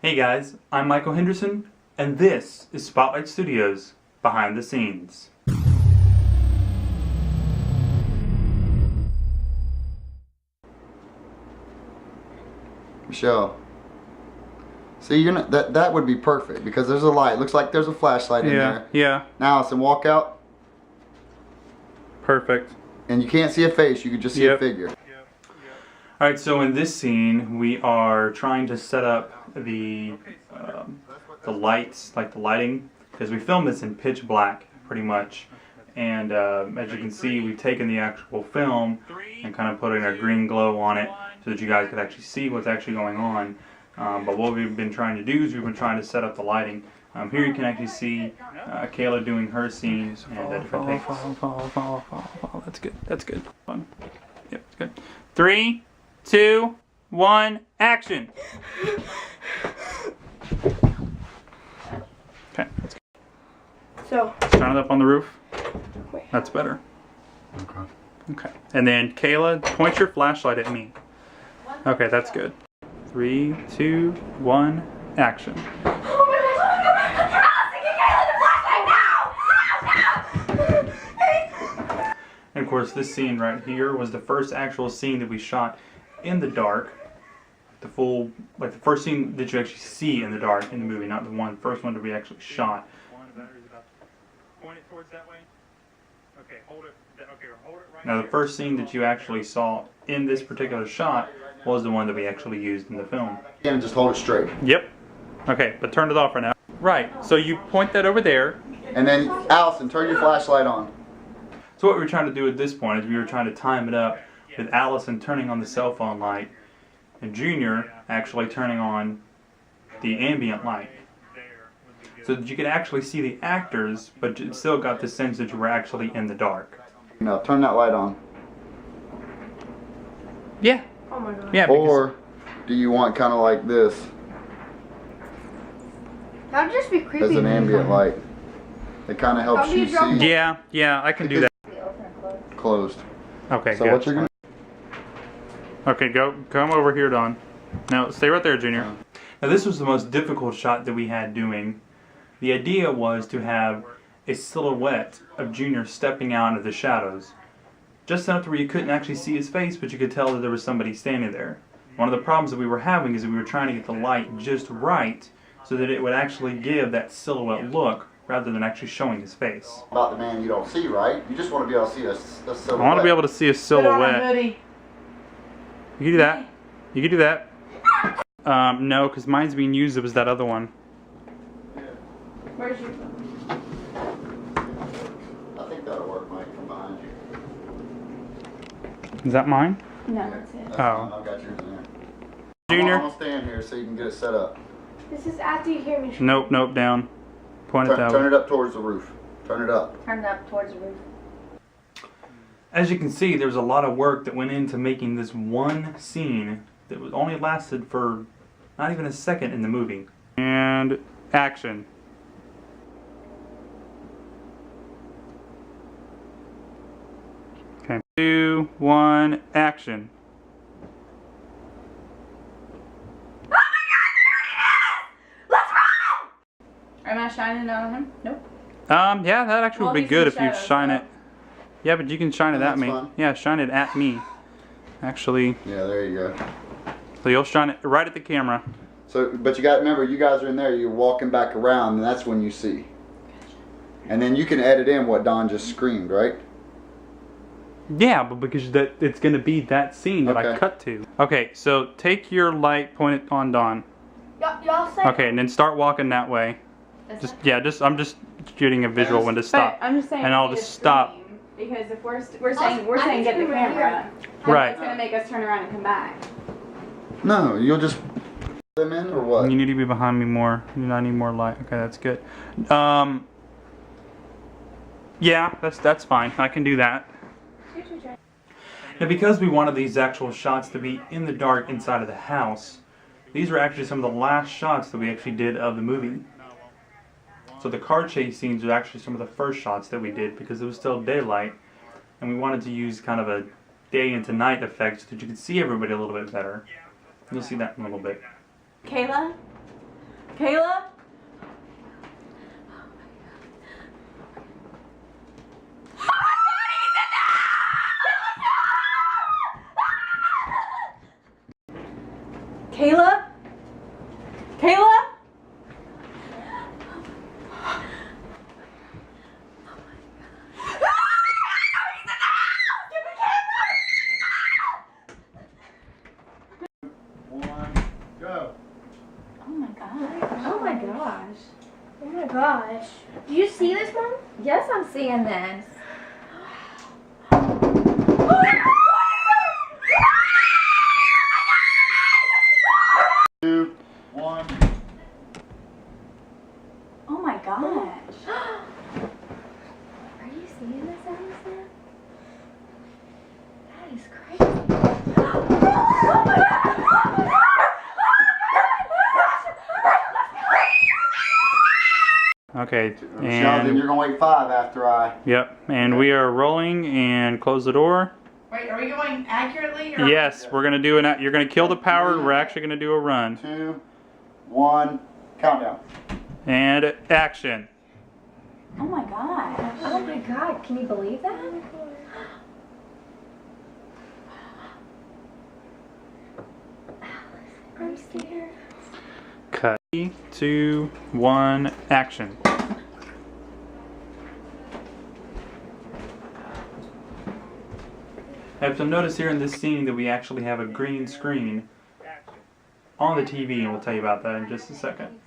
Hey guys, I'm Michael Henderson, and this is Spotlight Studios Behind the Scenes. Michelle, see, you're not, that would be perfect because there's a light. Looks like there's a flashlight in there. Yeah. Now, Allison, walk out. Perfect. And you can't see a face. You can just see a figure. Alright, so in this scene, we are trying to set up the lights, like the lighting, because we filmed this in pitch black, pretty much. And as you can see, we've taken the actual film and kind of putting a green glow on it so that you guys could actually see what's actually going on. But what we've been trying to do is we've been trying to set up the lighting. Here you can actually see Kayla doing her scenes and the different takes. Follow. That's good. That's good. Fun. Yep, it's good. 3, 2, 1, action! Okay, that's good. So, turn it up on the roof. That's better. Okay. And then Kayla, point your flashlight at me. Okay, that's good. 3, 2, 1, action. And of course, this scene right here was the first actual scene that we shot in the dark. The full, like the first scene that you actually see in the dark in the movie, not the first one that we actually shot. Point it towards that way. Okay, hold it. Okay, hold it right. Now the first scene that you actually saw in this particular shot was the one that we actually used in the film. And just hold it straight. Yep. Okay, but turn it off right now. Right. So you point that over there. And then, Allison, turn your flashlight on. So what we were trying to do at this point is we were trying to time it up with Allison turning on the cell phone light and Junior actually turning on the ambient light. So that you could actually see the actors, but it still got the sense that you were actually in the dark. No, turn that light on. Yeah. oh my god. Yeah. Or do you want kind of like this That would just be creepy. as an ambient light? It kind of helps you see. Yeah, I can do that. Closed. Okay, so good. what you're gonna? Okay, come over here, Don. Now, stay right there, Junior. Now, this was the most difficult shot that we had doing. The idea was to have a silhouette of Junior stepping out of the shadows. Just enough to where you couldn't actually see his face, but you could tell that there was somebody standing there. One of the problems that we were having is that we were trying to get the light just right so that it would actually give that silhouette look rather than actually showing his face. About the man you don't see, right? You just want to be able to see a silhouette. I want to be able to see a silhouette. You can do that. You can do that. No, because mine's being used. It was that other one. Where's your phone? I think that'll work, Mike, from behind you. Is that mine? No, that's it. Oh. I've got yours in there. Junior? I'm gonna stand here so you can get it set up. This is after you hear me. Nope, down. Point it that way. Turn it up towards the roof. Turn it up. Turn it up towards the roof. As you can see, there was a lot of work that went into making this one scene that was only lasted for not even a second in the movie. And action. Okay, 2, 1, action. Am I shining it on him? Nope. Yeah, that actually would be good if you shine it. So. Yeah, but you can shine it at me. Fun. Yeah, shine it at me. Actually. Yeah, there you go. So you'll shine it right at the camera. So, but you got to remember, you guys are in there. You're walking back around, and that's when you see. And then you can edit in what Don just screamed, right? Yeah, but because it's going to be that scene that I cut to. Okay, so take your light, point it on Don. Y'all say. Okay, and then start walking that way. I'm just shooting a visual when to stop. I'm just saying. And I'll just stop. Because if we're saying get the camera, right? It's gonna make us turn around and come back. No, you'll just them in or what? You need to be behind me more. I need more light. Okay, that's good. Yeah, that's fine. I can do that. Now, because we wanted these actual shots to be in the dark inside of the house, these were actually some of the last shots that we actually did of the movie. So the car chase scenes are actually some of the first shots that we did because it was still daylight, and we wanted to use kind of a day into night effect so that you could see everybody a little bit better. You'll see that in a little bit. Kayla, Kayla? Kayla? Kayla? Go. Oh my gosh. Oh my gosh. Oh my gosh. Do you see this, Mom? Yes, I'm seeing this. 2, 1. Oh my gosh. Are you seeing this, Allison? That is crazy. Oh my God! Okay, Sheldon, and you're gonna wait 5 after I. yep, and we are rolling and close the door. Wait, are we going accurately? Or Yes, we're gonna do an. You're gonna kill the power. We're actually gonna do a run 2, 1. Countdown. and action. Oh my gosh. Oh my God, can you believe that? I'm scared. Cut. 3, 2, 1, action. Have some notice here in this scene that we actually have a green screen on the TV, and we'll tell you about that in just a second.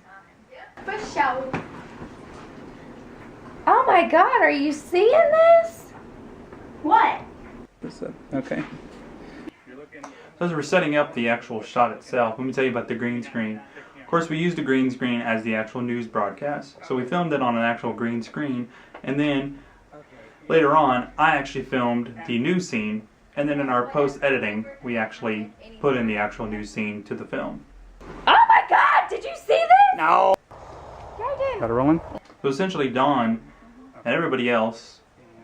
Oh my God, are you seeing this? What? Okay. So as we're setting up the actual shot itself, let me tell you about the green screen. Of course, we used a green screen as the actual news broadcast. So we filmed it on an actual green screen, and then later on, I actually filmed the news scene, and then in our post-editing, we actually put in the actual news scene to the film. Oh my God, did you see this? No! Yeah, I did. Got it rolling? So essentially, Dawn and everybody else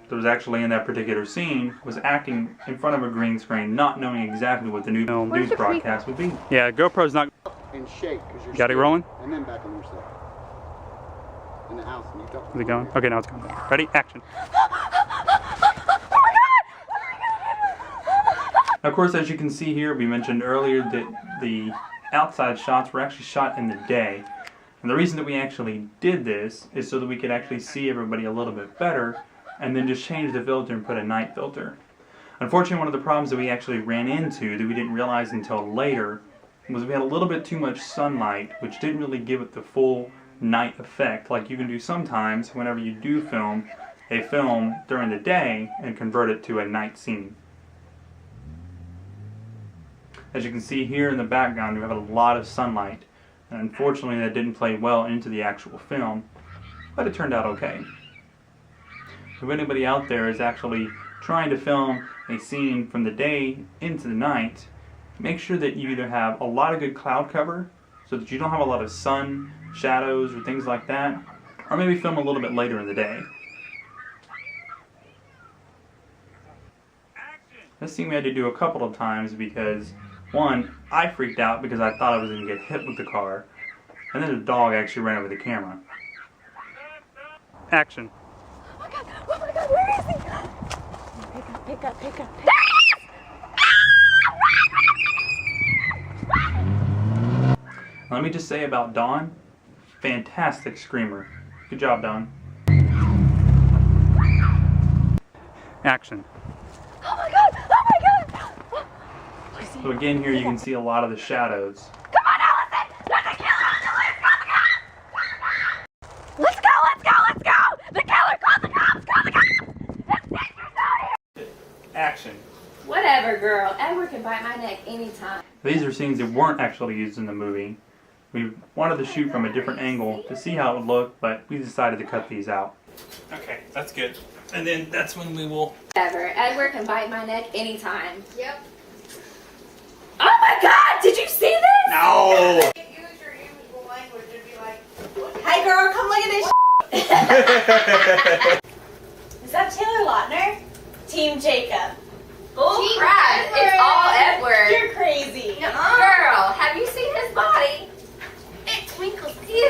that was actually in that particular scene was acting in front of a green screen, not knowing exactly what the news your broadcast would be. Yeah, GoPro's not... And shake. 'Cause you're Got it scared. rolling? And then back on yourself. In the house. And you don't. Is it going? Okay, now it's going. Ready? Action. Of course, as you can see here, we mentioned earlier that the outside shots were actually shot in the day. And the reason that we actually did this is so that we could actually see everybody a little bit better, and then just change the filter and put a night filter. Unfortunately, one of the problems that we actually ran into that we didn't realize until later was we had a little bit too much sunlight, which didn't really give it the full night effect like you can do sometimes whenever you do film a film during the day and convert it to a night scene. As you can see here in the background, we have a lot of sunlight, and unfortunately that didn't play well into the actual film, but it turned out okay. If anybody out there is actually trying to film a scene from the day into the night, make sure that you either have a lot of good cloud cover so that you don't have a lot of sun, shadows, or things like that, or maybe film a little bit later in the day. This scene we had to do a couple of times because, one, I freaked out because I thought I was going to get hit with the car, and then the dog actually ran over the camera. Action. Oh my God, where is he? Pick up. There he is! Let me just say about Dawn, fantastic screamer. Good job, Dawn. Action. Oh my God! So again here you can see a lot of the shadows. Come on, Allison! There's a killer on the loose! Let's go! The killer! Call the cops! Action. Whatever, girl. Edward can bite my neck anytime. These are scenes that weren't actually used in the movie. We wanted to shoot from a different angle to see how it would look, but we decided to cut these out. Okay, that's good. And then that's when we will... Whatever. Edward can bite my neck anytime. Yep. Oh my God! Did you see this? No! use your usable language and be like, hey girl, come look at this Is that Taylor Lautner? Team Jacob. Bull Team crap. Edward. It's all Edward. You're crazy. Girl, have you seen his body? It twinkles. He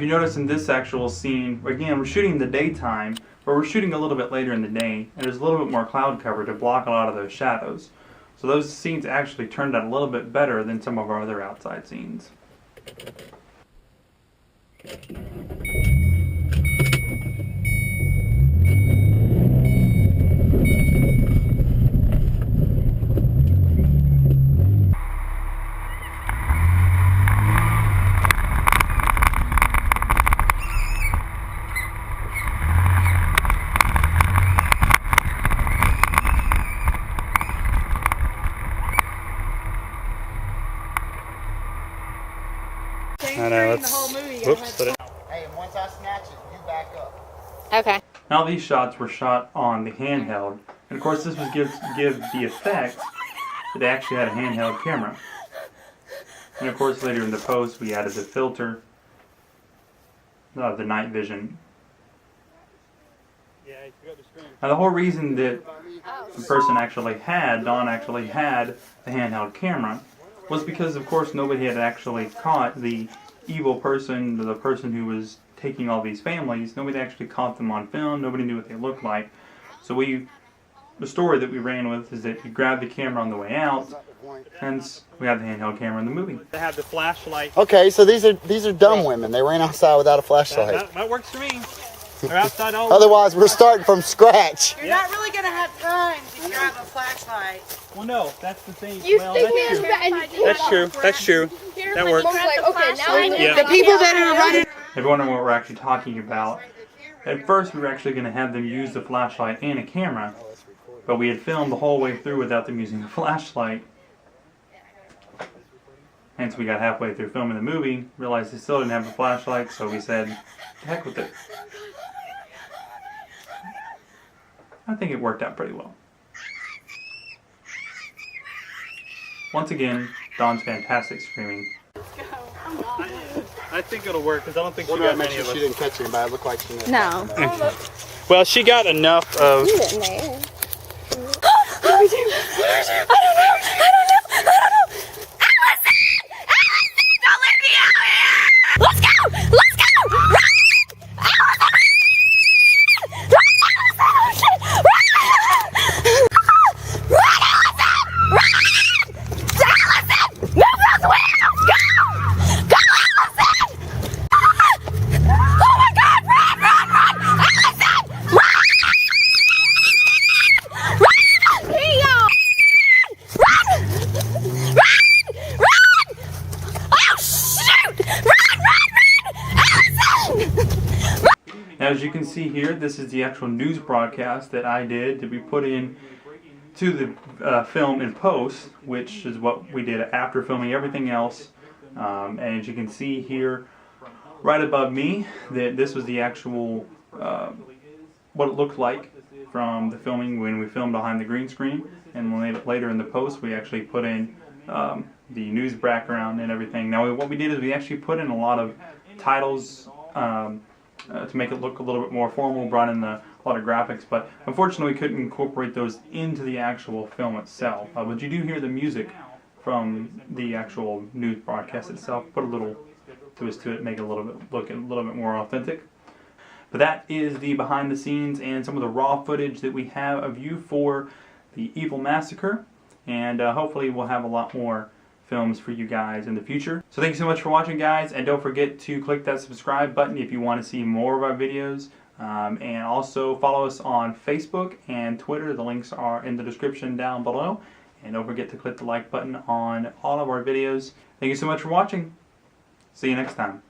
if you notice in this actual scene, again, we're shooting in the daytime, but we're shooting a little bit later in the day, and there's a little bit more cloud cover to block a lot of those shadows. So those scenes actually turned out a little bit better than some of our other outside scenes. I know, let's... Whoops. Hey, and once I snatch it, you back up. Okay. Now these shots were shot on the handheld, and of course this was give the effect that they actually had a handheld camera. And of course later in the post we added the filter of the night vision. Now the whole reason that the person actually had, Don actually had the handheld camera, was because of course nobody had actually caught the evil person, the person who was taking all these families. Nobody actually caught them on film. Nobody knew what they looked like. So the story that we ran with is that you grab the camera on the way out, hence we have the handheld camera in the movie. They have the flashlight. Okay, so these are dumb women. They ran outside without a flashlight. That works for me. They're outside all Otherwise, we're starting from scratch. You're not really gonna have time if you have a flashlight. Well, no, that's the thing. You Well, think that's me true. as That's true. That's true. That works. okay, now I know. Yeah. The people that are running. If you're wondering what we're actually talking about, at first we were actually going to have them use the flashlight and a camera, but we had filmed the whole way through without them using the flashlight. Hence we got halfway through filming the movie, realized they still didn't have the flashlight, so we said, heck with it. I think it worked out pretty well. Once again, Dawn's fantastic screaming. I think it'll work because I don't think she Well, got make many sure of she us. didn't catch anybody. It looked like she didn't. No. Well, she got enough of. You didn't there. I don't know. Allison! Allison! Don't let me out here! Let's go! Let's go! Run! Allison! Run, Allison! Run! Run, Allison! Run! Allison! Move those wheels! Go! Go, Allison! Oh my God! Run! Run! Run! Allison! Run! Run! Here you go! Run! Run! Run! Oh shoot! Run! Run! Run! Allison! Now as you can see here, this is the actual news broadcast that I did to be put in to the film in post, which is what we did after filming everything else. And as you can see here, right above me, that this was the actual what it looked like from the filming when we filmed behind the green screen. And later in the post, we actually put in the news background and everything. Now what we did is we actually put in a lot of titles to make it look a little bit more formal, brought in a lot of graphics, but unfortunately we couldn't incorporate those into the actual film itself. But you do hear the music from the actual news broadcast itself. Put a little twist to it, make it look a little bit more authentic. But that is the behind the scenes and some of the raw footage that we have of you for the Eville Massacre, and hopefully we'll have a lot more films for you guys in the future. So thank you so much for watching, guys, and don't forget to click that subscribe button if you want to see more of our videos, and also follow us on Facebook and Twitter. The links are in the description down below, and don't forget to click the like button on all of our videos. Thank you so much for watching. See you next time.